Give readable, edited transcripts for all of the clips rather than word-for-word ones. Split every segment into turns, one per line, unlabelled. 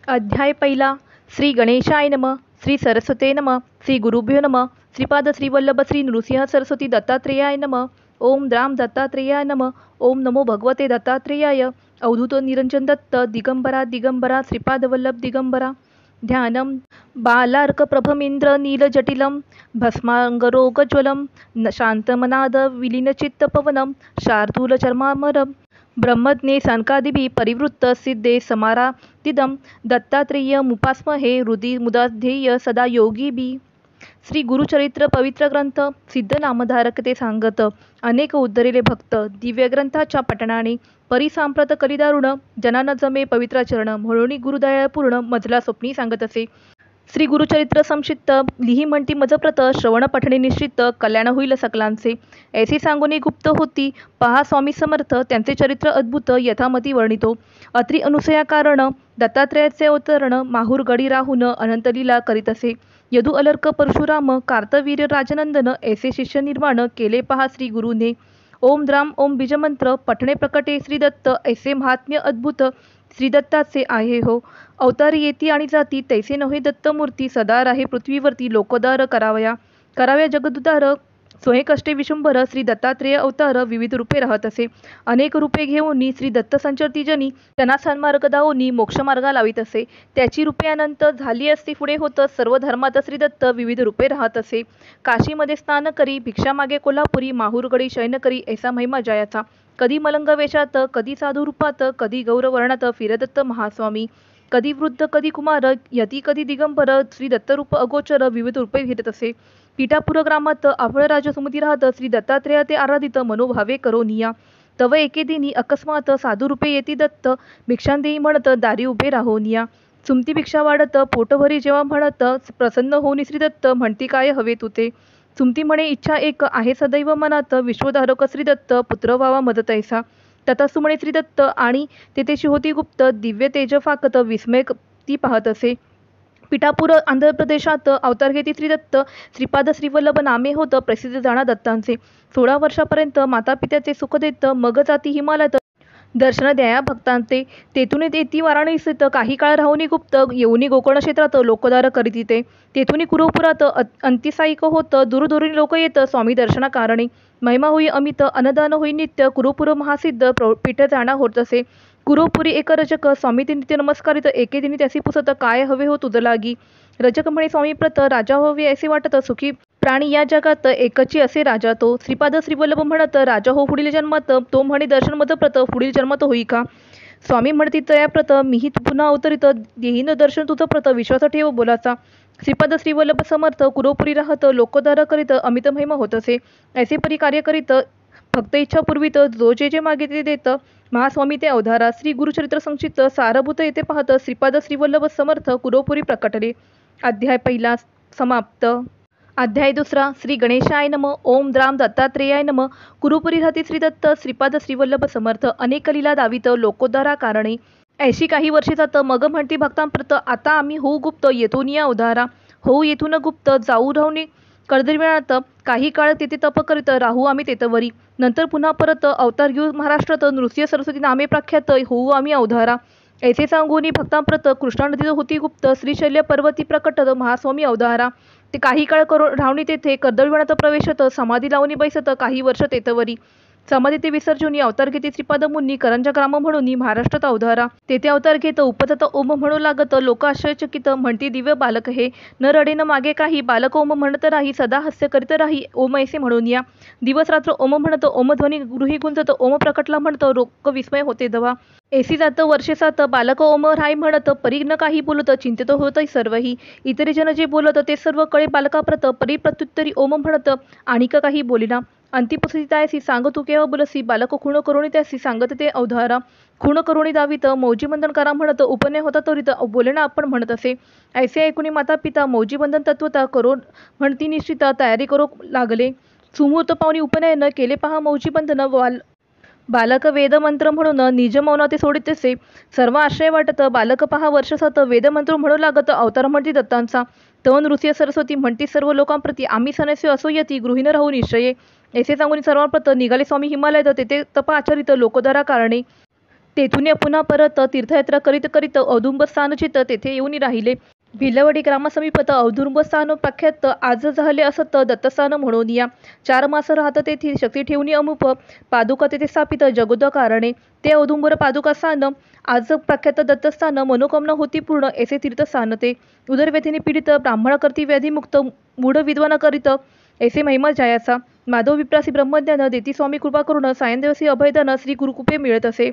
अध्याय पहिला. श्री गणेशाय नमः. श्री सरस्वते नमः. श्री गुरुभ्यो नमः. श्रीपाद श्रीवल्लभ श्री नृसिंह सरस्वती दत्तात्रेयाय नमः. ओम द्राम दत्तात्रेयाय नमः. ओम नमो भगवते दत्तात्रेयाय. अवधूत निरंजन दत्त दिगंबरा दिगंबरा श्रीपाद वल्लभ दिगंबरा. ध्यानम बालार्क प्रभमिंद्र नीलजटिलं भस्मांगरोगज्वलं शांतमनाद विलीनचित्त पवनं शार्दूल चर्मामरं ब्रह्मज्ञे सनकादिभिः परिवृत्त सिद्धे समाराधितं दत्तात्रेयमुपास्महे हृदि मुदाध्येय सदा योगीभिः. श्री गुरुचरित्र पवित्र ग्रंथ सिद्ध नामधारक ते सांगत. अनेक उद्धरेले भक्त दिव्य ग्रंथाच्या पठणाने परिसांप्रत कलिदारुण जनान जमे पवित्राचरण म्हणून गुरुदयापूर्ण मजला स्वप्नी सांगत असे. श्री गुरुचरित्र संक्षिप्त लिही म्हणती मजप्रत श्रवण पठणे निश्चित कल्याण होईल सकलांचे. ऐसे सांगून गुप्त होती पहा स्वामी समर्थ त्यांचे चरित्र अद्भुत यथामती वर्णितो. अत्रि अनुसया कारण दत्तात्रेयाचे अवतरण माहूर गडी राहून अनंतलीला करीत असे. यदु अलर्क परशुराम कार्तवीर्य राजनंदन ऐसे शिष्य निर्माण केले पहा श्री गुरुने. ओम द्राम ओम बीजमंत्र पठणे प्रकटे श्री दत्त ऐसे महात्म्य अद्भुत श्री दत्ताचे आहे हो. अवतार येती आणि जाती तैसे नव्हे दत्तमूर्ती सदा राहे पृथ्वीवरती लोकोदार कराव्या जगदुदार स्वयं कष्टे विशंभर श्री दत्तात्रेय अवतार विविध रूपे राहत असे. अनेक रूपे घेऊन श्री दत्त संचरती जनी त्यांना सन्मार्ग दावोनी मोक्षमार्गा लावित असे. त्याची रूपे अनंत झाली असती पुढे होत सर्व धर्मात श्री दत्त विविध रूपे राहत असे. काशीमध्ये स्नान करी भिक्षा मागे कोल्हापुरी माहूरगडी शयन करी ऐसा महिमा जयाचा. कधी मलंग वेशात कधी साधू रूपात कधी गौरवर्णात फिरदत्त महास्वामी. कधी वृद्ध कधी कुमार यती कधी दिगंबर श्री दत्तरूप अगोचर विविध रूपे फिरत असे. पिठापुर ग्रामात आपण राजसुमती राहत श्री दत्तात्रेय ते आराधित मनोभावे करोनिया. तव एके दिनी अकस्मात साधू रूपे येती दत्त भिक्षांदेही म्हणत दारी उभे राहोनिया. सुमती भिक्षा वाढत पोटभरी जेव्हा म्हणत प्रसन्न होऊन श्री दत्त म्हणती काय हवे तुते. सुमती म्हणे इच्छा एक आहे सदैव मनात विश्वधारक श्री दत्त पुत्र व्हावा मदत ऐसा. तथास्तु म्हणे श्री दत्त आणि तेथेशी होती गुप्त दिव्य तेज फाकत विस्मय ती पाहत असे. पिठापूर आंध्र प्रदेशात अवतार घेती श्री दत्त श्रीपाद श्रीवल्लभ नामे होत प्रसिद्ध जाणा दत्तांचे. 16 वर्षापर्यंत माता पित्याचे सुख देत मग जाती हिमालयात दर्शन द्याया भक्तांचे. तेथून येती वाराणसीत काही काळ राहुनी गुप्त येऊनी गोकर्ण क्षेत्रात लोकदार करीती ते. तेथून कुरुपुरात अंतिसायिक होत दूरदूरून लोक येत स्वामी दर्शना कारणे. महिमा होई अमित अन्नदान होई नित्य कुरुपुर महासिद्ध पीठ जाणा होत असे. कुरुपुरी एक रजक स्वामी ते नित्य नमस्कारित एके दिनी त्यासी पुसत काय हवे हो तुझ लागी. रजक म्हणे स्वामी प्रत राजा हवे ऐसे वाटत सुखी प्राणी या जगात एकची असे राजा तो. श्रीपाद श्रीवल्लभ म्हणत राजा हो पुढील जन्मात. तो म्हणे दर्शन मद प्रत पुढील जन्मात होई का. स्वामी म्हणती तया प्रत मीही पुन्हा अवतरित देहीन दर्शन तुझं प्रत विश्वास ठेव बोलाचा. श्रीपाद श्रीवल्लभ समर्थ कुरुपुरी राहत लोकोद्धार करीत अमित महिमा होत असे. ऐसे परी कार्य करीत भक्त इच्छा पूर्वीत जो जे मागे ते देत महास्वामी ते अवधारा. श्री गुरुचरित्र संक्षिप्त सारभूत येथे पाहत श्रीपाद श्रीवल्लभ समर्थ कुरुपुरी प्रकटले. अध्याय पहिला समाप्त. अध्याय दुसरा. श्री गणेशाय नमः. ओम द्राम दत्तात्रेयाय नमः. कुरुपुरी राहती श्री दत्त श्रीपाद श्रीवल्लभ समर्थ अनेक लीला दावित लोकोद्धारा कारणे. ऐशी काही वर्षे जात मग म्हणती भक्तांप्रत आता आम्ही होऊ गुप्त येथून या उधारा. होऊ येथून गुप्त जाऊ राहुनी कर्दळविणात काही काळ तेथे तप करीत राहू आम्ही तेथवरी. नंतर पुन्हा परत अवतार घेऊ महाराष्ट्रात नृसिंह सरस्वती नामे प्रख्यात होऊ आम्ही अवधारा. ऐसे सांगून भक्तांप्रत कृष्णा नदीत होती गुप्त श्रीशैल्य पर्वती प्रकटत महास्वामी अवधारा. ते काही काळ रावणी तेथे कर्दळविणात प्रवेशत समाधी लावून बैसत काही वर्ष तेथवरी. समाधी ते विसर्जून अवतार घेते श्रीपाद मुनी करंजा ग्राम म्हणून महाराष्ट्रात अवधारा. तेथे अवतार घेत उपजत ओम म्हणू लागत लोक आश्चर्यचकित म्हणती दिव्य बालक हे. न रडे न मागे काही बालक ओम म्हणत राही सदा हास्य करीत राही ओम ऐसे म्हणून या. दिवस रात्र ओम म्हणत ओम ध्वनी गृही गुंजत ओम प्रकटला म्हणत लोक विस्मय होते दवा. ऐसी जात वर्षे सात बालक ओम राय म्हणत परी न काही बोलत चिंतित होत सर्वही. इतरे जन जे बोलत ते सर्व कळे बालकाप्रत परी प्रत्युत्तरी ओम म्हणत आणिक काही बोलिना. अंतिपसती त्यासी सांग तू केव्हा बोलसी बालक खूण करुणी त्यासी सांगत ते अवधारा. खूण करुणी दावित मौजी बंधन करा म्हणत उपनय होता त्वरित बोलेना आपण म्हणत असे. ऐसे ऐकुनी माता पिता मौजी बंधन तत्वता करो म्हणती निश्चिता तयारी करू लागले. सुमुहूर्त पावनी उपनयन केले पहा मौजी बंधन बालक वेद मंत्र म्हणून निज मौन ते सोडित असे. सर्व आश्रय वाटत बालक पहा वर्ष सात वेद मंत्र म्हणू लागत अवतार म्हणती दत्तांचा. तव नृसिंह सरस्वती म्हणती सर्व लोकांप्रती आम्ही सनस्य असो यती गृहीन राहू निश्चये. ऐसे सांगून सर्वांप्रत निघाले स्वामी हिमालयात तेथे तप आचरित लोकोद्धारा कारणे. तेथून पुन्हा परत तीर्थयात्रा करीत करीत औदुंबर स्थानचित तेथे येऊन राहिले. भिलवडी ग्रामसमीपत औदुंबर स्थान प्रख्यात आज झाले असत दत्तस्थान म्हणून. या 4 मास राहत तेथे शक्ती ठेवणी अमुप पादुका तेथे स्थापित जगोद कारणे. ते औदुंबर पादुका स्थान आज प्रख्यात दत्तस्थान. मनोकामना होती पूर्ण ऐसे तीर्थस्थान ते. उदरव्यथेने पीडित ब्राह्मण करती व्याधीमुक्त मूढ विद्वान करीत ऐसे महिमा जयाचा. माधव विप्रासी ब्रह्मज्ञान देती स्वामी कृपा करून. सायंदेवसी अभयदान श्री गुरुकृपे मिळत असे.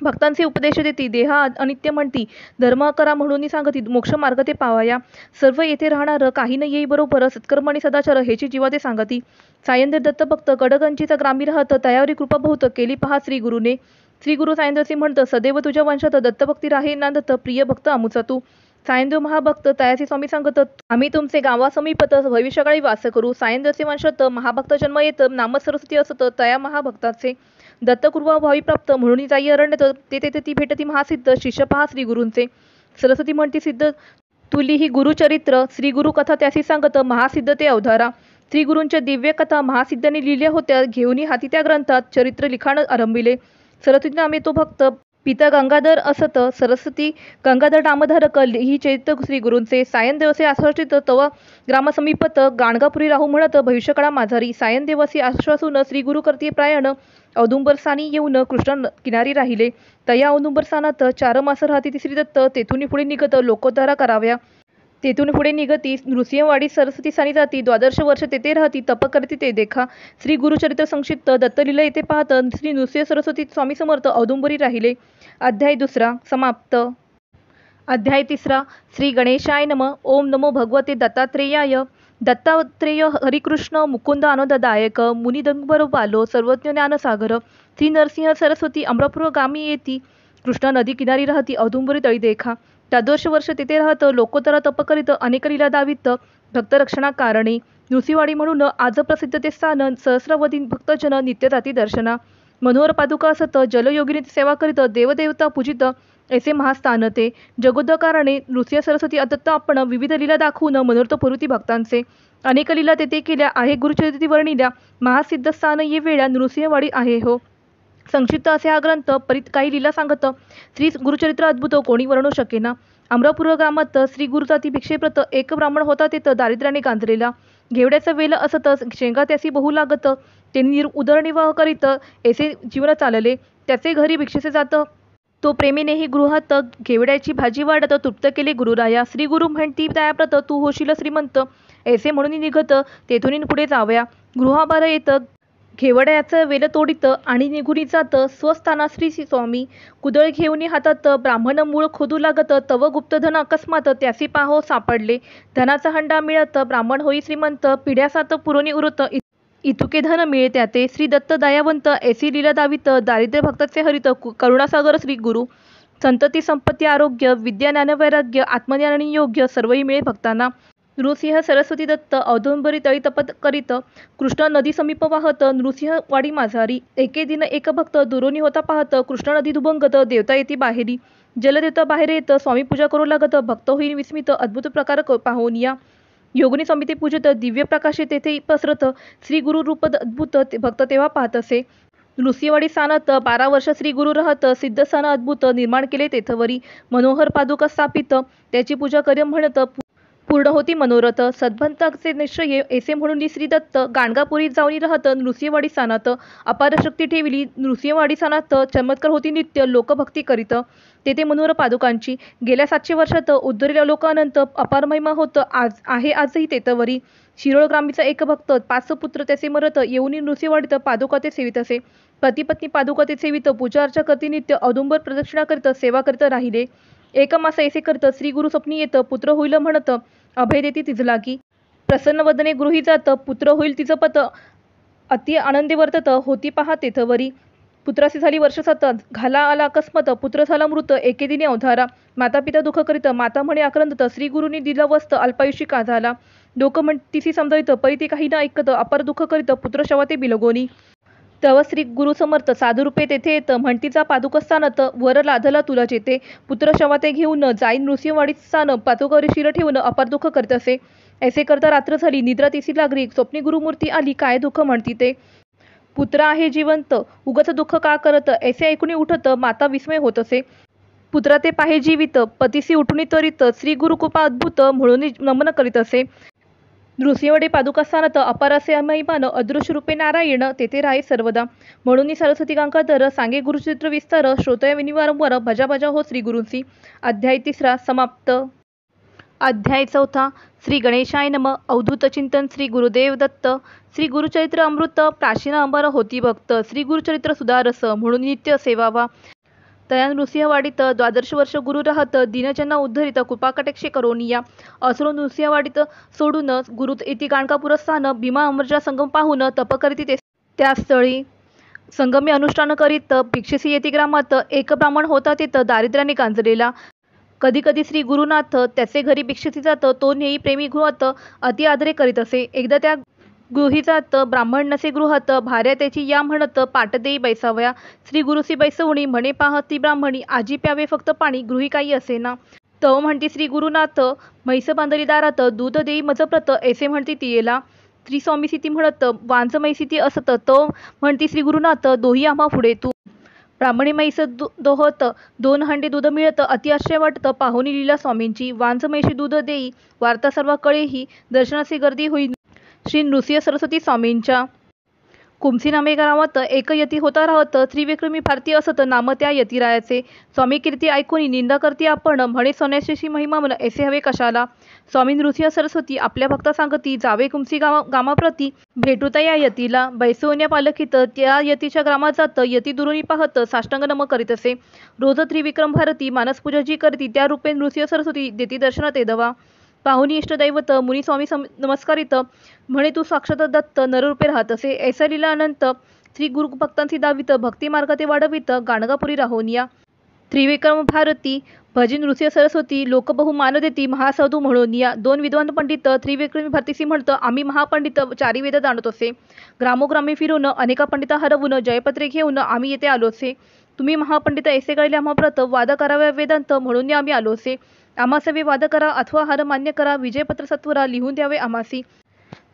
भक्तांचे उपदेश देती देहा अनित्य म्हणती. धर्म करा म्हणून सांगती मोक्ष मार्ग ते पावाया. सर्व येथे राहणार काही न येई बरोबर सत्कर्म आणि सदाचार हेची जीवा ते सांगती. सायंदेव दत्त भक्त कडगंचीचा ग्रामी राहत तयावरी कृपा बहुत केली पहा श्री गुरुने. श्री गुरु सायंदेवसी म्हणत सदैव तुझ्या वंशात दत्तभक्ती राहे नांदत प्रिय भक्त आमुचा तू. सायंदेव महाभक्त तयाचे स्वामी सांगत आम्ही तुमचे गावासमीपत भविष्यकाळी वास करू. सायंदेवचे वंशात महाभक्त जन्म येत नाम सरस्वती असत तया महाभक्ताचे. दत्तकृपा भावी प्राप्त म्हणून जाई अरण्यात ते तेथे ती भेटती महासिद्ध शिष्य पहा श्री गुरूंचे. सरस्वती म्हणती सिद्ध तुली ही गुरुचरित्र. श्री गुरु कथा त्यासी सांगत महासिद्ध ते अवधारा. श्री गुरूंच्या दिव्य कथा महासिद्धांनी लिहिल्या होत्या घेऊन हाती त्या ग्रंथात चरित्र लिखाण आरंभिले. सरस्वती नामे तो भक्त पिता गंगाधर असत. सरस्वती गंगाधर नामधारक ही चैत्य श्री गुरूंचे. सायनदेवसे आश्वासित तव ग्रामसमीपत गाणगापुरी राहू म्हणत भविष्यकाळा माझारी. सायनदेवासी आश्वासून श्री गुरु करती प्रायण औदुंबर स्थानी येऊन कृष्ण किनारी राहिले. तया औदुंबर स्थानात 4 मास राहती श्री दत्त. तेथून पुढे निघत लोकोद्धारा कराव्या. तेथून पुढे निघती नृसिंहवाडी सरस्वती स्थानी जाती. 12 वर्ष तेथे राहती तप करती ते देखा. श्री गुरुचरित्र संक्षिप्त दत्तलीला येथे पाहत श्री नृसिंह सरस्वती स्वामी समर्थ औदुंबरी राहिले. अध्याय 2 समाप्त. अध्याय 3 श्री गणेशाय नमः. ओम नमो भगवते दत्तात्रेयाय. दत्तात्रेय हरिकृष्ण मुकुंद आनंददायक मुनी दिगंबर बालो सर्वज्ञ ज्ञानसागर. श्री नरसिंह सरस्वती अमरापूर गामी येती. कृष्णा नदी किनारी राहती औदुंबरी तळी देखा. 14 वर्ष तेथे राहत लोकोत्तरा तप करीत अनेक लीला दावित भक्तरक्षणा कारणे. नृसिंहवाडी म्हणून आज प्रसिद्ध ते स्थान. सहस्रवधी भक्तजन नित्य जाती दर्शना. मनोहर पादुका असत जलयोगिनी सेवा करीत देवदेवता पूजित ऐसे महास्थान ते. जगोद कारणे नृसिंह सरस्वती अदत्त आपण विविध लीला दाखवून मनोरथ पुरवती भक्तांचे. अनेक लीला तेथे केल्या आहे गुरुचरित्री वर्णिल्या. महासिद्ध स्थान ये वेळा नृसिंहवाडी आहे हो. संक्षिप्त असे हा ग्रंथ परीत काही लीला सांगत. श्री गुरुचरित्र अद्भुत कोणी वर्णू शकेना. अमरापूर ग्रामात श्री गुरुजाती भिक्षेप्रत एक ब्राह्मण होता तेथ दारिद्र्याने गांजलेला. घेवड्याचा वेल असत शेंगा त्यासी बहु लागत. त्यांनी उदरनिर्वाह करीत ऐसे जीवन चालले. त्याचे घरी भिक्षेचे जात. तो प्रेमीनेही गृहात घेवड्याची भाजी वाढत तृप्त केले गुरुराया. श्री गुरु म्हणती दयाप्रत तू होशील श्रीमंत ऐसे म्हणून निघत तेथून पुढे जावया. गृहाबार येत घेवड्याचं वेल तोडीत आणि निघून जात स्वस्थाना. श्री स्वामी कुदळ घेऊन हातात ब्राह्मण मूळ खोदू लागत. तव गुप्तधन अकस्मात त्यासी पाहो सापडले. धनाचा हंडा मिळत ब्राह्मण होई श्रीमंत. पिढ्यासात पुरवणी उरत इतुके धन मिळे त्याते. श्री दत्त दयावंत ऐसी लीला दावित दारिद्र्य भक्ताचे हरित. करुणासागर श्री गुरु. संतती संपत्ती आरोग्य विद्या ज्ञान वैराग्य आत्मज्ञान आणि योग्य सर्वही मिळे भक्तांना. नृसिंह सरस्वती दत्त औदुंबरी तळी तपत करीत कृष्णा नदी समीप वाहत नृसिंहवाडी माझारी. एके दिन एक भक्त दुरोनी होता पाहत कृष्णा नदी दुभंगत देवता येती बाहेरी. जलदेवता बाहेर येत स्वामी पूजा करू लागत. भक्त होई विस्मित अद्भुत प्रकार पाहून या. योगिनी स्वामी ते पूजत दिव्य प्रकाशे तेथे पसरत. श्री गुरु रूप अद्भुत भक्त तेव्हा पाहत असे. नृसिंहवाडी स्थानात 12 वर्ष श्री गुरु राहत सिद्ध स्थान अद्भुत निर्माण केले तेथवरी. मनोहर पादुका स्थापित त्याची पूजा करी म्हणत पूर्ण होती मनोरथ. सद्भक्ताचे निश्चय ऐसे म्हणून श्री दत्त गाणगापुरी जाऊन राहत नृसिंहवाडी स्थानात. अपार शक्ती ठेवली नृसिंहवाडी स्थानात. चमत्कार होती नित्य लोकभक्ती करीत तेथे मनोहर पादुकांची. गेल्या 700 वर्षात उद्धरलेला लोक अनंत अपार महिमा होत आहे आजही तेथवरी. शिरोळ ग्रामीचा एक भक्त 5 पुत्र त्याचे मरत येऊन नृसिंहवाडीत पादुका ते सेवित असे. पती पत्नी पादुका ते सेवित पूजा अर्चा करती नित्य औदुंबर प्रदक्षिणा करीत सेवा करीत राहिले. एक मास ऐसे करत श्री गुरु स्वप्नी येत पुत्र होईल म्हणत अभय देती तिज लागी. प्रसन्न वदने गृही जात पुत्र होईल तिचं पत. अति आनंदी वर्तत होती पहा तेथवरी. पुत्रासी झाली वर्ष 7 घाला आला अकस्मात पुत्र झाला मृत एके दिनी अवधारा. माता पिता दुःख करीत माता म्हणे आक्रंदत श्री गुरुनी दिला वस्त अल्पायुषी का झाला. लोक म्हणतीसी समजावित परी ते काही न ऐकत अपार दुःख करीत पुत्र शवा ते बिलगोनी. तव श्री गुरु समर्थ साधू रूपे तेथे येत म्हणतीचा पादुकस्थानात वर लाधला तुला जेते. पुत्र शवा ते घेऊन जाईन नृसिंहवाडी स्थान पादुकावरी शिर ठेवून अपार दुःख करीत असे. ऐसे करता रात्र झाली निद्रा तिसी लागली. स्वप्नी गुरुमूर्ती आली काय दुःख म्हणती ते. पुत्र आहे जिवंत, उगाच दुःख का करत, ऐसे ऐकून उठत माता विस्मय होत असे. पुत्रा ते पाहे जीवित, पतीसी उठून त्वरित, श्री गुरुकृपा अद्भुत म्हणून नमन करीत असे. नृसिंहवाडी पादुकास्थानात अपार असे महिमान, अदृश्य रूपे नारायण तेथे राहे सर्वदा. म्हणून सरस्वती गंगाधर सांगे गुरुचित्र विस्तार, श्रोतया विनी वारंवार भजा भजा हो श्री गुरूंसी. अध्याय 3 समाप्त. अध्याय 4 श्री गणेशाय नम. अवधूत चिंतन श्री गुरुदेव दत्त. श्री गुरुचरित्र अमृत प्राचीन अंबर होती भक्त, श्री गुरुचरित्र सुधारस म्हणून नित्य सेवावा. तया नृसिंहवाडीत 12 वर्ष गुरु राहत, दीनजना उद्धरित कृपाकटाक्षे करोनिया. असुरो नृसिंहवाडीत सोडून गुरु येती गाणगापूरस्थान, भीमा अमरजा संगम पाहून तप करीती त्या स्थळी. संगमी अनुष्ठान करीत भिक्षेसी येती ग्रामात, एक ब्राह्मण होता तेथ दारिद्र्याने गांजलेला. कधी कधी श्री गुरुनाथ त्याचे घरी भिक्षेसी जात, तो नेई प्रेमी गृहात अति आदरे करीत असे. एकदा त्या गृही जात, ब्राह्मण नसे गृहात, भार्या त्याची या म्हणत पाट देई बैसावया. श्री गुरुसी बैसवणी म्हणे पाह ती ब्राह्मणी, आजी प्यावे फक्त पाणी, गृही काही असेना. तव म्हणती श्री गुरुनाथ, म्हैस बांधली दारात, दूध देई मजप्रत, ऐसे म्हणती तियेला. श्री स्वामीसी ती म्हणत, वांज म्हैसी ती असत. तो म्हणती श्री गुरुनाथ, दोही आम्हा पुढे तू. ब्राह्मणी म्हैस दोहत, 2 हंडे दूध मिळत, अति आश्चर्य वाटत पाहुनी लीला स्वामींची. वांज म्हैशी दूध देई, वार्ता सर्व कळेही, दर्शनाची गर्दी होई श्री नृसिंह सरस्वती स्वामींच्या. कुमसी नामे गावात एक यती होता राहत, त्रिविक्रमी भारती असत नाम त्या यतिरायाचे. स्वामी कीर्ती ऐकून निंदा करती आपण, म्हणे सोन्याशी महिमा मन, ऐसे हवे कशाला. स्वामी नृसिंह सरस्वती आपल्या भक्ता सांगती, जावे कुमसी गामाप्रती, भेटूता या यतीला. बैसवण्या पालखीत त्या यतीच्या ग्रामात जात, यती दुरुनी पाहत साष्टांग नम करीत असे. रोज त्रिविक्रम भारती मानसपूजा जी करती, त्या रूपे नृसिंह सरस्वती देती दर्शनात येदवा. पाहुनी इष्टदैवत मुनी स्वामी नमस्कारित, म्हणे तू साक्षात दत्त नररूपे राहत असे. ऐसा लीला अनंत श्री गुरुभक्तांची दावित, भक्ती मार्गाते वाढवित गाणगापुरी राहोनिया. त्रिविक्रम भारती भजी नृसिंह सरस्वती, लोक बहु मान देती महासाधू म्हणून या. 2 विद्वान पंडित त्रिविक्रमी भारतीसी म्हणत, आम्ही महापंडित 4 वेद जाणत असे. ग्रामोग्रामी फिरून अनेका पंडिता हरवून जयपत्रे घेऊन आम्ही येथे आलोसे. तुम्ही महापंडित ऐसे कळले आम्हा प्रत, वाद कराव्या वेदांत म्हणून आम्ही आलोसे. आम्हासवे वाद करा अथवा हार मान्य करा, विजयपत्र सत्वरा लिहून द्यावे आम्हासी.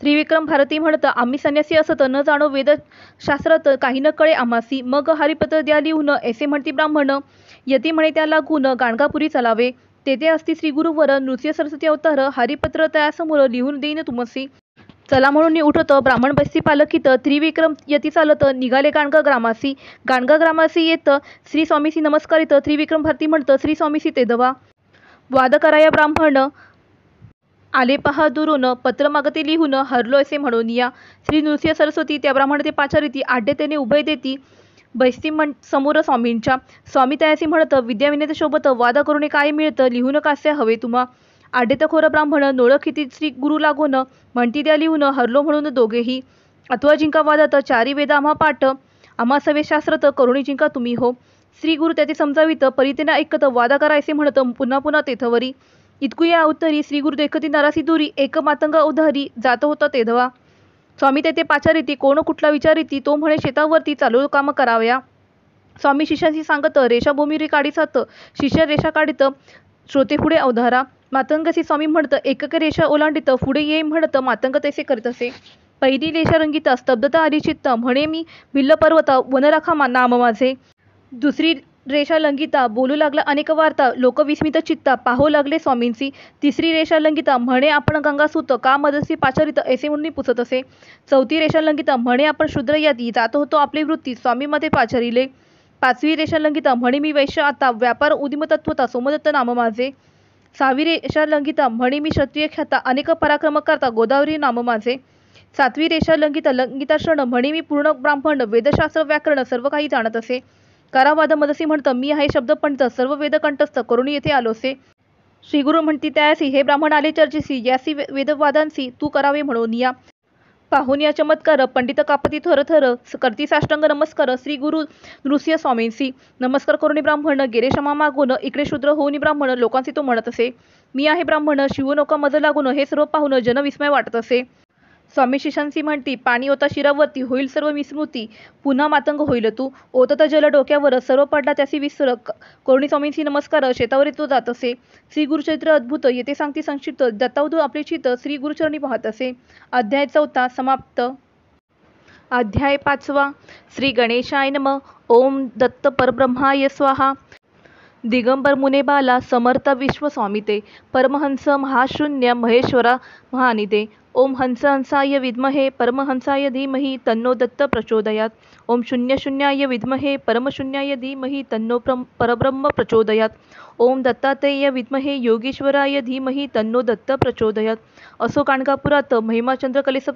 त्रिविक्रम भारती म्हणत, आम्ही संन्यासी असत न जाणो वेदशास्त्रात काही न कळे आम्हासी. मग हरिपत्र द्या लिहून, ऐसे म्हणती ब्राह्मण. यती म्हणे त्या लागून गाणगापुरी चलावे. तेथे असती श्री गुरुवर नृसिंह सरस्वती अवतार, हरिपत्र त्यासमोर लिहून देईन तुमसी. चला म्हणून उठत ब्राह्मण बसती पालखीत, त्रिविक्रम यती चालत निघाले गाणगा ग्रामासी. गाणगा ग्रामासी येत श्री स्वामीसी नमस्कारित, त्रिविक्रम भारती म्हणत, श्री स्वामीसी तेदवा. वाद कराया ब्राह्मण आले पहा दुरून, पत्र मागते लिहून, हरलो असे म्हणून या. श्री नृसिंह सरस्वती त्या ब्राह्मण ते पाचारिती, आड्य त्याने उभय देती बैसती समोर स्वामींच्या. स्वामी तयासी म्हणत, विद्या विनय शोभत, वाद करून काय मिळत, लिहून कास्य हवे तुम्हा. आड्य खोर ब्राह्मण नोळखिती श्री गुरु लागून, म्हणती द्या लिहून, हरलो म्हणून दोघेही. अथवा जिंका वादात 4 वेद आम्हा पाठ, आम्हा सवे शास्त्रात करुणी जिंका तुम्ही हो. श्री गुरु त्याचे समजावित, परितेने ऐकत वाद करा असे म्हणत पुन्हा पुन्हा तेथवरी. इतकू या उत्तरी श्री गुरु देखती नरासी दुरी, एक मातंग उधारी जात होता तेधवा. स्वामी तेथे पाचारिती, कोण कुठला विचारिती, तो म्हणे शेतावरती चालू काम करावया. स्वामी शिष्याशी सांगत, रेषा भूमी काढीसात, शिष्य रेषा काढीत श्रोते पुढे अवधारा. मातंगसी स्वामी म्हणत, एकक रेषा ओलांडित पुढे ये म्हणत मातंग तैसे करीत असे. पहिली रेषा रंगीत स्तब्धता आली चित्त, म्हणे मी भिल्ल पर्वता वनराखा नाम माझे. दुसरी रेषा लंगिता बोलू लागला अनेक वार्ता, लोक विस्मित चित्ता पाहू लागले स्वामींची. तिसरी रेषा लंगिता म्हणे आपण गंगासूत, का मदसी पाचारित, ऐसे म्हणून पुसत असे. चौथी रेषा लंगिता म्हणे आपण शूद्र यादी, जात होतो आपली वृत्ती, स्वामी मध्ये पाचारिले. 5वी रेषा लंगिता म्हणे मी वैश्य आता, व्यापार उदिमतत्वता सोमदत्त नाम माझे. 6वी रेषा लंगिता म्हणे मी क्षत्रिय ख्याता, अनेक पराक्रम करता, गोदावरी नाम माझे. 7वी रेषा लंगिता क्षण म्हणे मी पूर्ण ब्राह्मण, वेदशास्त्र व्याकरण सर्व काही जाणत असे. कारावाद मदसी म्हणत, मी आहे शब्द पंडित, सर्व वेद कंठस्थ करून येथे आलोसे. श्री गुरु म्हणती त्यासी, हे ब्राह्मण आले चर्चेसी, यासी वेदवादांसी तू करावे म्हणून या. पाहून या चमत्कार, पंडित कापती थर थर, करती साष्टांग नमस्कार श्री गुरु नृसिंह स्वामींसी. नमस्कार करून ब्राह्मण गेले क्षमा मागून, इकडे शूद्र होऊन ब्राह्मण लोकांशी तो म्हणत असे, मी आहे ब्राह्मण, शिवनोका मज लागून, हे सर्व पाहून जनविस्मय वाटत असे. स्वामी शिष्यांसी म्हणती, पाणी होता शिरावरती, होईल सर्व विस्मृती, पुन्हा मातंग होईल तू. ओतत जल डोक्यावर, सर्व पडला त्यासी विसर, करुणी स्वामींसी नमस्कार, शेतावरी तो जात असे. श्री गुरुचरित्र अद्भुत येथे सांगती संक्षिप्त, दत्तावधू आपले चित्त श्री गुरुचरणी पाहत असे. अध्याय 4 समाप्त. अध्याय 5. श्री गणेशाय नमः. ओम दत्त परब्रह्माय स्वाहा. दिगंबर मुनेबाला समर्थ विश्व स्वामिते परमहंस महाशून्य महेश्वरा महानिते. ओम हंस हंसाय विद्महे परमहंसाय धीमहि तन्नो दत्त प्रचोदयात. ओम शून्य शून्याय विद्महे परमशून्याय धीमहि तन्नो परब्रह्म प्रचोदयात. ओम दत्तात्रेय विद्महे योगेश्वराय धीमहि तन्नो दत्त प्रचोदयात. असो गाणगापुरात महिमा चंद्रकलेस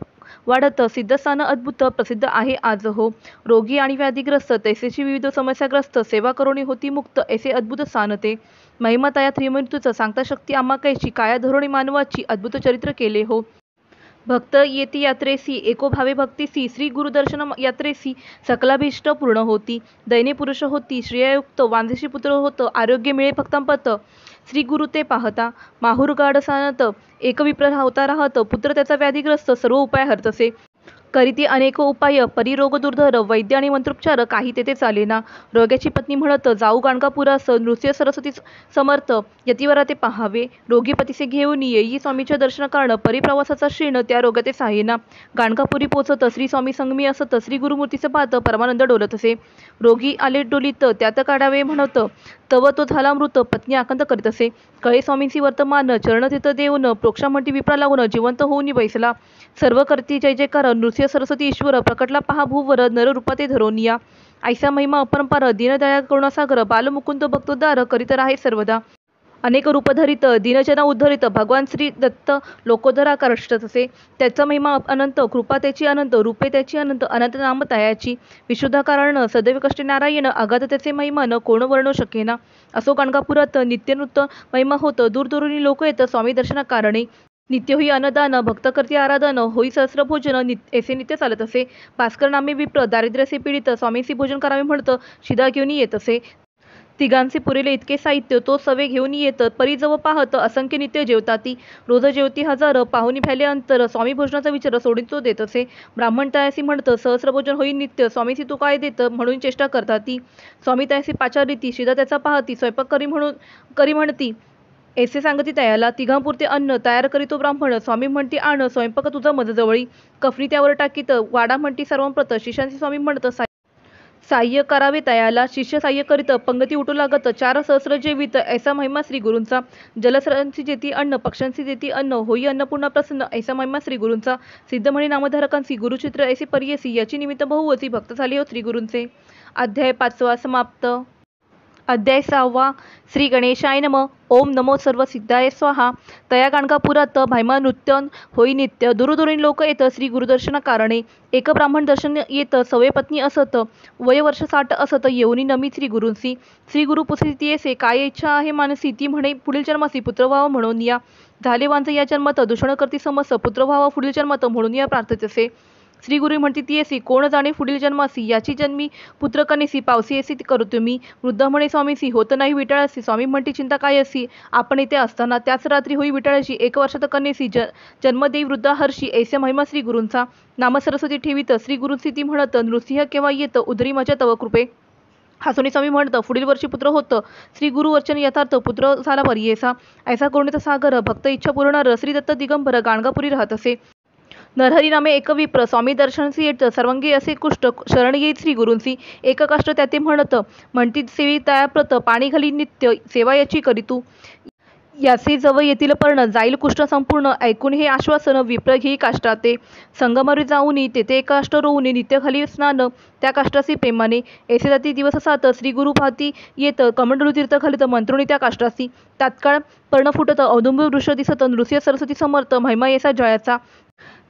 वाढत सिद्धस्थान अद्भुत प्रसिद्ध आहे आज हो. रोगी आणि व्याधीग्रस्त तैसेची विविध समस्याग्रस्त सेवा करोनी होती मुक्त ऐसे अद्भुत स्थान ते. महिमा तया त्रिमूर्तीचं सांगता शक्ती आम्हा कैची काया धोरणी मानवाची अद्भुत चरित्र केले हो. भक्त येती यात्रेसी एको भावे भक्तीसी श्री गुरुदर्शन यात्रेसी सकलाभीष्ट पूर्ण होती. दैने पुरुष होती श्रेययुक्त वांझेशी पुत्र होत आरोग्य मिळे भक्तांपत. श्री गुरु ते पाहता माहुर गाड सानत एक विप्र होता राहत पुत्र त्याचा व्याधीग्रस्त सर्व उपाय हरतसे. करीती अनेक उपाय परिरोग दुर्धर वैद्य आणि मंत्रोपचार काही तेथे चालेना. रोग्याची पत्नी म्हणत जाऊ गाणगापुरास नृत्य सरस्वती समर्थ यतिवरा ते पाहावे. रोगी पतीसे घेऊन येई स्वामीच्या दर्शन कारण परिप्रवासाचा क्षीण त्या रोगाते साहेना. गाणगापुरी पोचत श्री स्वामी संगमी असत श्री गुरुमूर्तीचे पाहत परमानंद डोलत असे. रोगी आले डोलीत त्यात काढावे म्हणत तव तो झाला मृत पत्नी आकंत करीत असे. कळे स्वामींची वर्तमान चरणतीर्थ देऊन प्रोक्षा म्हणती विप्रा लावून जिवंत होऊन बैसला. सर्व करती जय जयकार नृसिंह सरस्वती ईश्वर प्रकटला पहा भूवर नर रूपाते धरोनिया. ऐसा महिमा अपरंपार दीनदया करुणासागर बालमुकुंद भक्तोद्धार करीत राहे सर्वदा. अनेक रूपधरित दीनजना उद्धरित भगवान श्री दत्त लोकोद्धराकार असे. त्याचा महिमा अनंत कृपा त्याची अनंत रूपे त्याची अनंत अनंत नाम तयाची. विशुद्धाकारण सदैव कष्टे नारायण अगाध त्याचे महिमा न कोण वर्णू शकेना. असो गाणगापुरात नित्यनृत्य महिमा होत दूरदूरून लोक येत स्वामी दर्शना कारणे. नित्य होई अन्नदान भक्त करती आराधन होई सहस्र भोजन ऐसे नित्य चालत असे. भास्कर नामे विप्र दारिद्र्याचे पीडित स्वामींचे भोजन करावे म्हणत शिदा घेऊन येत असे. तिघांचे पुरेले इतके साहित्य तो सवे घेऊन येत परिजव पाहत असंख्य नित्य जेवताती. रोज जेवती हजार पाहुणी भ्याले अंतर स्वामी भोजनाचा विचार सोडून तो देत असे. ब्राह्मण तयासी म्हणत सहस्र भोजन होई नित्य स्वामीसी तू काय देत म्हणून चेष्टा करताती. स्वामी तयासी पाचारीती शिदा त्याचा पाहती स्वयंपाक करी म्हणती ऐसे सांगती तयाला. तिघांपुरते अन्न तयार करीतो ब्राह्मण स्वामी म्हणती आण स्वयंपाक तुझा मजजवळी. कफनी त्यावर टाकीत वाडा म्हणती सर्वांप्रत शिष्यांची स्वामी म्हणत साह्य करावे तयाला. शिष्य साह्य करीत पंगती उठू लागत 4 सहस्र जेवीत ऐसा महिमा श्री गुरूंचा. जलसरांची जेती अन्न पक्ष्यांची जेती अन्न होई अन्नपूर्णा प्रसन्न ऐसा महिमा श्री गुरूंचा. सिद्धमणी नामधारकांची गुरुचित्र ऐसी पर्यसी याची निमित्त बहुवची भक्त झाले हो श्री गुरूंचे. अध्याय 5 समाप्त. अध्याय 6. श्री गणेशाय नमः. ओम नमो सर्व सिद्धाय स्वाहा. तया गाणगापुरात महिमा नृत्य होई नित्य दूरदूरून लोक येत श्री गुरुदर्शना कारणे. एक ब्राह्मण दर्शन येत सवय पत्नी असत वय वर्ष 60 असत येऊनी नमी श्री गुरूंसी. श्री गुरु पुसती येसे काय इच्छा आहे मानसी ती म्हणे पुढील जन्मासी पुत्र व्हावा म्हणून या. झाले वांझे या जन्मात दूषण करती समस पुत्र व्हावा पुढील जन्मात म्हणून या प्रार्थित असे. श्री गुरु म्हणती ती येसी कोण जाणे पुढील जन्मासी याची जन्मी पुत्र कनेसी पावसी येसी करू तुम्ही. वृद्ध म्हणे स्वामीसी होत नाही विटाळसी. स्वामी म्हणती चिंता काय असी आपण इथे असताना त्याच रात्री होई विटाळशी 1 वर्षात कनेसी जन्म देई वृद्धा हर्षी ऐसे महिमा श्री गुरूंचा. नाम सरस्वती ठेवीत श्री गुरूंसी ती म्हणत नृसिंह केव्हा येत उदरी माझ्या तव कृपे. हसोनी स्वामी म्हणत पुढील वर्षी पुत्र होतं श्री गुरु वचन यथार्थ पुत्र झाला परियेसा. ऐसा करुणेचा सागर भक्त इच्छा पूर्णार श्री दत्त दिगंबर गाणगापुरी राहत असे. नरहरी नामे एक विप्र स्वामी दर्शनसी येत सर्वांगी असे कुष्ट शरण येत श्री गुरूंसी. एक कष्ट त्याते म्हणती सेवी तयाप्रत पाणी घाली नित्य सेवा याची करीतू. याचे जवळ येतील पर्ण जाईल कुष्ठ संपूर्ण ऐकून हे आश्वासन विप्र घेई काष्टाते. संगमरी जाऊनी तेथे एक काष्ट रोवून नित्य खाली स्नान त्या काष्टासी प्रेमाने. ऐसे जाती दिवस 7 श्री गुरु पाहती येत कमंडलू तीर्थ घालित मंत्रुणी त्या काष्टासी. तात्काळ पर्ण फुटत औदुंब वृक्ष दिसत नृसिंह सरस्वती समर्थ महिमा येसा जयाचा.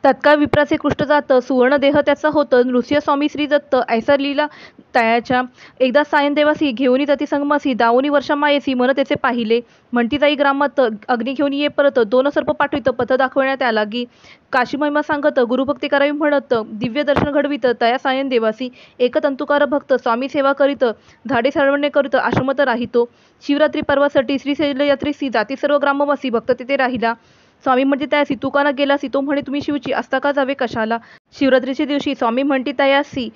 तत्काळ विप्राचे कृष्ट जात सुवर्ण देह त्याचा होत नृसिंह स्वामी श्री दत्त ऐसा लीला तयाच्या. एकदा सायन देवासी घेऊन जाती संगमासी दावोनी वर्षा मायेसी मन त्याचे पाहिले. म्हणती जाई ग्रामात अग्नी घेऊन ये परत 2 सर्प पाठवित पथ दाखवण्यात त्या लागी. काशी महिमा सांगत गुरुभक्ती करावी म्हणत दिव्य दर्शन घडवित तया सायन देवासी. एक तंतुकार भक्त स्वामी सेवा करीत झाडे साळवणे करीत आश्रमत राहितो. शिवरात्री पर्वासाठी श्री शैलयात्रेसी जाती सर्व ग्रामवासी भक्त तेथे राहिला. स्वामी म्हणते त्यासी तू का न गेलासी. तो म्हणे तुम्ही शिवची असता का जावे कशाला. शिवरात्रीच्या दिवशी स्वामी म्हणते तयासी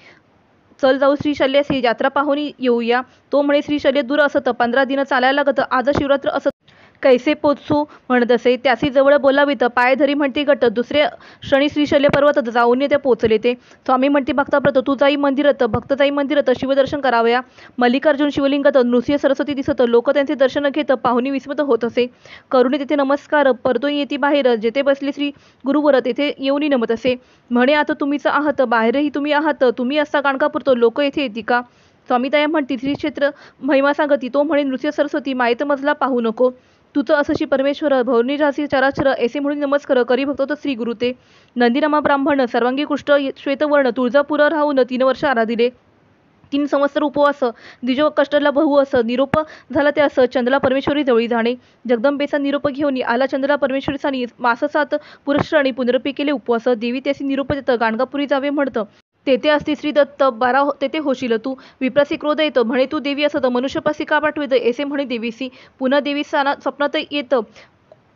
चल जाऊ श्री शल्यासी यात्रा पाहून येऊया. तो म्हणे श्री शल्य दूर असत 15 दिन चालायला लागत आज शिवरात्र असत कैसे पोचू म्हणत असे. त्यासी जवळ बोलावीत पाय धरी म्हणते गट. दुसरे क्षणी श्रीशैल्य पर्वतात जाऊन ते पोचले ते. स्वामी म्हणते भक्ताप्रत तू जाई मंदिरात. भक्त जाई मंदिरात शिवदर्शन करावया. मल्लिकार्जुन शिवलिंगात नृसिंह सरस्वती दिसत. लोक त्यांचे दर्शन घेत पाहुणी विस्मित होत असे. करुणे तेथे नमस्कार परतून येती बाहेर. जेथे बसले श्री गुरुवर तेथे येऊन नमत असे. म्हणे आता तुम्हीच आहात बाहेरही तुम्ही आहात. तुम्ही असता गाणगापूरतो लोक येथे येती का. स्वामी दया म्हणती श्री क्षेत्र महिमा सांगती. तो म्हणे नृसिंह सरस्वती मायेत मजला पाहू नको. तुझं असशी परमेश्वर भवनी रासी चराचर ऐसे म्हणून नमस्कार करी भक्त श्री गुरु ते. नंदीरामा ब्राह्मण सर्वांगी कुष्ठ श्वेतवर्ण तुळजापूर राहून 3 वर्ष आराधिले. 3 संवत्सर उपवास द्विज कष्टला बहु अस. निरोप झाला त्यास चंद्रला परमेश्वरी जवळी जाणे. जगदंबेचा निरोप घेऊन आला चंद्रला परमेश्वरी सानी. मास 7 पुरुषराणी पुनरपी केले उपवास. देवी त्यासी निरोप देत गाणगापुरी जावे म्हणत. तेथे असती श्री दत्त 12 तेथे होशील तू. विप्रासी क्रोध येत म्हणे तू देवी असत मनुष्यपासी का पाठवित. ऐसे म्हणे देवीसी. पुन्हा देवी स्वप्नात येत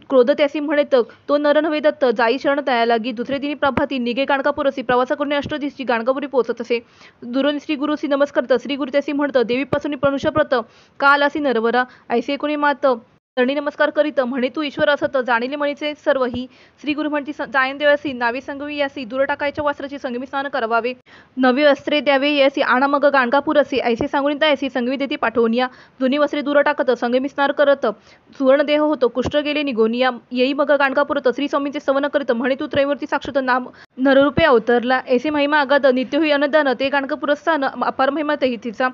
क्रोध त्यासी म्हणेत तो नर नव्हे दत्त. जाई शरण तया लागी. दुसरे दिनी प्रभाती निघे गाणगापुरसी. प्रवास करून अष्टदिशी गाणगापुरी पोचत असे. दुरून श्री गुरुसी नमस्कारत. श्री गुरु त्यासी म्हणत देवीपासून मनुष्यप्रत का आलासी नरवरा. ऐसे कोणी मात चरणी नमस्कार करीत म्हणे तू ईश्वर असत जाणिले म्हणीचे सर्वही. श्री गुरु म्हणती जायन देवासी नावे संगमी यासी. दूर टाकायच्या वस्त्राची संगमी स्नान करावे. नवी वस्त्रे द्यावे यासी. आणा मग गाणगापूरसी. ऐसे सांगून त्यासी संगमी देती पाठवून या. जुनी वस्त्रे दूर टाकत संगमी स्नान करत. सुवर्ण देह होतो कुष्ठ गेले निघून या. येई मग गाणगापूरत श्री स्वामींचे स्तवन करीत म्हणे तू त्रैमूर्ती साक्षात नाम नररूपे अवतरला. ऐसे महिमा अगाध नित्य होई अनदान. ते गाणगापूरस्थान अपार महिमा तिचा.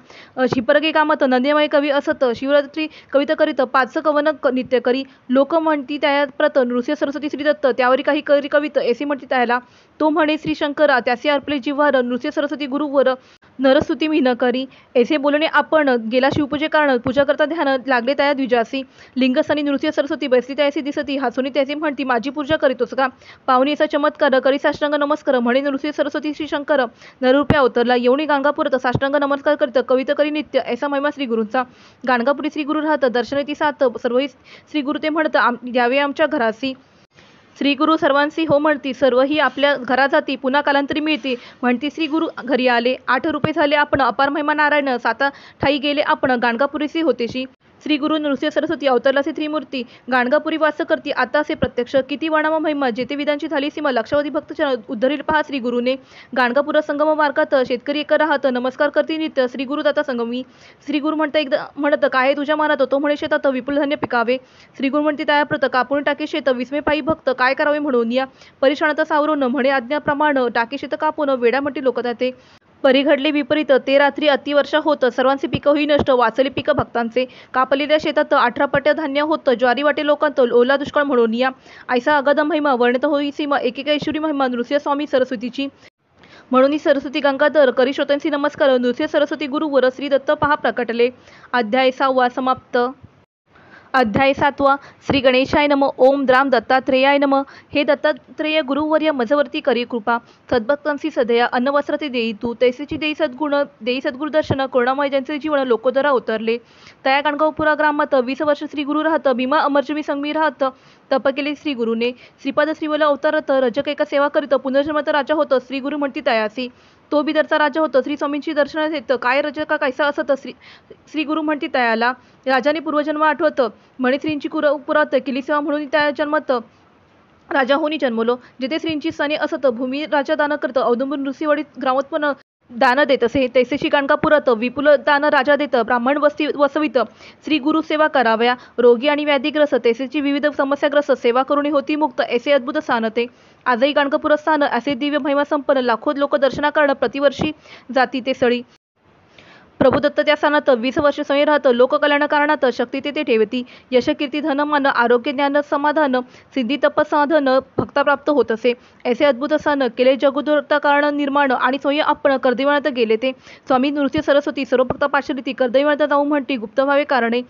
शिपरगे कामत नंदीमय कवी असत. शिवरात्री कविता करीत 5 कवन नित्य करी. लोक म्हणती त्या प्रत नृसिंह सरस्वती श्री दत्त. त्यावरी काही करी कवित. ऐसे म्हणती त्याला. तो म्हणे श्री शंकरा त्यासी अर्पले जिव्हार. नृसिंह सरस्वती गुरुवर नरस्तुती मी न करी. ऐसे बोलणे आपण गेला शिवपूजे कारण. पूजा करता ध्यान लागले त्या द्विजासी. लिंगस्थानी नृसिंह सरस्वती बसली त्यासी दिसती. हसुनी त्यासी म्हणती माझी पूजा करीतोस का. पाहुणीचा चमत्कार करी साष्टांग नमस्कार. म्हणे नृसिंह सरस्वती श्री शंकर नररूपे अवतरला. येऊनी गाणगापुरात साष्टांग नमस्कार करीत कविता करी नित्य. ऐसा महिमा श्री गुरूंचा. गाणगापुरी श्री गुरु राहत दर्शने ती 7. सर्वही श्री गुरु ते म्हणत द्यावे आमच्या घरासी. श्री गुरु सर्वांसी हो म्हणती. सर्वही आपल्या घरा जाती. पुन्हा कालांतरी मिळते म्हणती श्री गुरु घरी आले. 8 रूपे झाले आपण. अपार महिमा नारायण. 7 ठाई गेले आपण. गाणगापुरीसी होतेशी. श्री गुरु नृसिंह सरस्वती अवतरलासी त्रिमूर्ती. गाणगापुरी वास करती आता असे प्रत्यक्ष. किती वर्णाम महिमा जेथे विधांची झाली सीमा. लक्षावधी भक्तजन उद्धरील पहा श्री गुरुने. गाणगापुर संगम मार्गात शेतकरी एक राहत. नमस्कार करती नित्य श्री गुरु दाता संगमी. श्री गुरु एकदा म्हणत काय तुझ्या मनात. तो म्हणे शेतात विपुल धान्य पिकावे. श्री गुरु म्हणते त्याप्रत कापून टाके शेत. विस्मय पायी भक्त काय करावे म्हणून या. परिश्राणात सावरून म्हणे आज्ञाप्रमाण टाके शेत कापून. वेडा म्हणते लोक त्याते. परी घडले विपरीत. ते रात्री अतिवर्षा होत. सर्वांचे पिकं होई नष्ट. वाचले पिक भक्तांचे. कापलेल्या शेतात 18 पट्या धान्य होत. ज्वारी वाटे लोकांत ओला दुष्काळ म्हणून या. ऐसा अगाध महिमा वर्णित होई सीमा. एकेका ईश्वरी महिमा नृसिंह स्वामी सरस्वतीची. म्हणून सरस्वती गंगाधर करी श्रोत्यांसी नमस्कार. नृसिंह सरस्वती गुरुवर श्री दत्त पहा प्रकटले. अध्याय 6 समाप्त. अध्याय 7 श्री गणेशाय नम. ओम द्राम दत्तात्रेयाय नम. हे दत्तात्रेय गुरुवर्य मजवरती करी कृपा. सद्भक्तांसी सदया अन्नवस्त्र ते देई तू. तैसेची देई सद्गुण देई सद्गुरुदर्शन. करुणामय ज्यांचे जीवन लोकोदरा उतरले. तया गाणगापुरा ग्रामात 20 वर्ष श्री गुरु राहत. भीमा अमरजमी संगमी राहत. तप केले श्री गुरुने. श्रीपाद श्रीवल्लभ अवतारत. रजक एका सेवा करीत. पुनर्जन्मत राजा होत. श्री गुरु म्हणती तयासी. तो बिदरचा राजा होता. श्री स्वामींची दर्शनात येत. काय रजका कैसा असत. श्री गुरु म्हणती तयाला. राजाने पूर्वजन्म आठवत. म्हणे श्रींची पुरात केली सेवा म्हणून त्या जन्मत राजा होनी जन्मलो. जेथे श्रींची सने असत. भूमी राजा दान करत. औदुंबर नृसिंहवाडी ग्रामोत्पन्न दान देत असे. तैसेशी गाणगापुरात विपुल दान राजा देत. ब्राह्मण वसवित. श्री गुरु सेवा कराव्या. रोगी आणि व्याधीग्रस्त तैसेची विविध समस्याग्रस्त सेवा करून होती मुक्त. ऐसे अद्भुत स्थान ते. आजही गाणगापूर स्थान असे दिव्य महिमा संपन्न. लाखो लोक दर्शनाकरण प्रतिवर्षी जाती ते स्थळी. प्रभुदत्त त्या स्थानात 20 वर्ष स्वयं राहत. लोककल्याणकारणात शक्ती ते ठेवती. यश कीर्ती धन मान आरोग्य ज्ञान समाधान सिद्धी तपसाधन भक्ता प्राप्त होत असे. ऐसे अद्भुत स्थान केले जगोदरता कारण निर्माण. आणि स्वयं आपण कर्दैवनात गेले ते. स्वामी नृसिंह सरस्वती सर्व भक्ता पाशरिती. कर्दैवनात जाऊ म्हणती गुप्त भावे कारणे.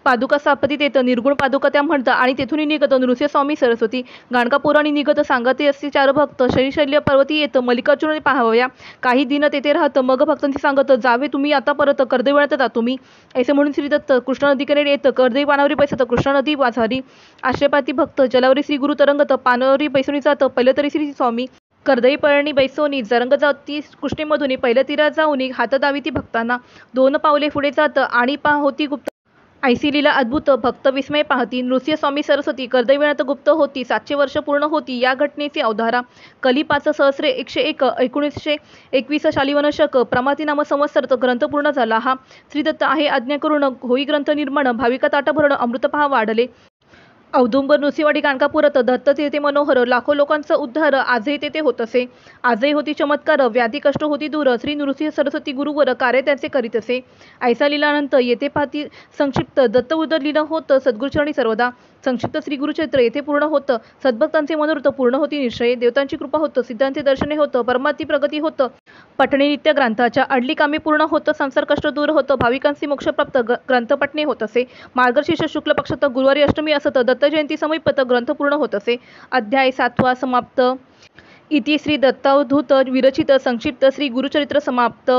पादुका स्थापतीत येत. निर्गुण पादुका त्या म्हणत. आणि तेथून निघत नृसिंह स्वामी सरस्वती. गाणगापुराणी निघत सांगते असे 4 भक्त. शैल्य पर्वती येत. मल्लिकार्जुन पाहावया. काही दिन तेथे राहत. मग भक्तांची सांगत जावे तुम्ही आता परत. कर्दैवनात जा तुम्ही. ऐसे म्हणून श्री दत्त कृष्णा नदीकडे येत. कर्दै पानावरी बैसत. कृष्णा नदी वाझारी. आश्रयपाती भक्त. जलावरी श्री गुरु तरंगत. पानावरी बैसुनी जात. पहिलं तरी श्री स्वामी. कर्दई पळणी बैसोनी जरंग जाती कुष्टीमधून पहिल्या तीरात जाऊन हात दावी ती भक्तांना. 2 पावले पुढे जात. आणि होती गुप्त ऐसी लीला अद्भुत भक्त विस्मय पाहती नृसिंह स्वामी सरस्वती कर्दळीनाथ गुप्त होती 700 वर्ष पूर्ण होती या घटनेची अवधारा कली 5 सहस्रे 101 1921 शालिवाहन शक प्रमाती नाम संवत्सर ग्रंथ पूर्ण झाला. हा श्रीदत्त आहे आज्ञा करून होई ग्रंथ निर्माण भाविका ताट भरण अमृत पहा वाढले. औदुंबर नृसिंहवाडी गाणगापुरात दत्त तीर्थे मनोहर लाखो लोकांचा उद्धार आजही तेथे होत असे. आजही होती चमत्कार व्याधी कष्ट होती दूर श्री नृसिंह सरस्वती गुरुवर कार्य त्यांचे करीत असे. ऐसा लीलानंत येथे पाहती संक्षिप्त दत्त उदर लीला होत सद्गुरुचरणी सर्वदा संक्षिप्त श्री गुरुचरित्र येथे पूर्ण होतं. सद्भक्तांचे मनोरथ पूर्ण होती निश्चय देवतांची कृपा होतं सिद्धांचे दर्शने होतं परमाती प्रगती होतं पठणे नित्य ग्रंथाच्या अडली कामे पूर्ण होतं संसार कष्ट दूर होतं भाविकांचे मोक्ष प्राप्त ग्रंथ पठणे होत असे. मार्गशीर्ष शुक्ल पक्षात गुरुवारी अष्टमी असत दत्त जयंती समीपत ग्रंथ पूर्ण होत असे. अध्याय 7 समाप्त. इति श्री दत्तावधूत विरचित संक्षिप्त श्री गुरुचरित्र समाप्त.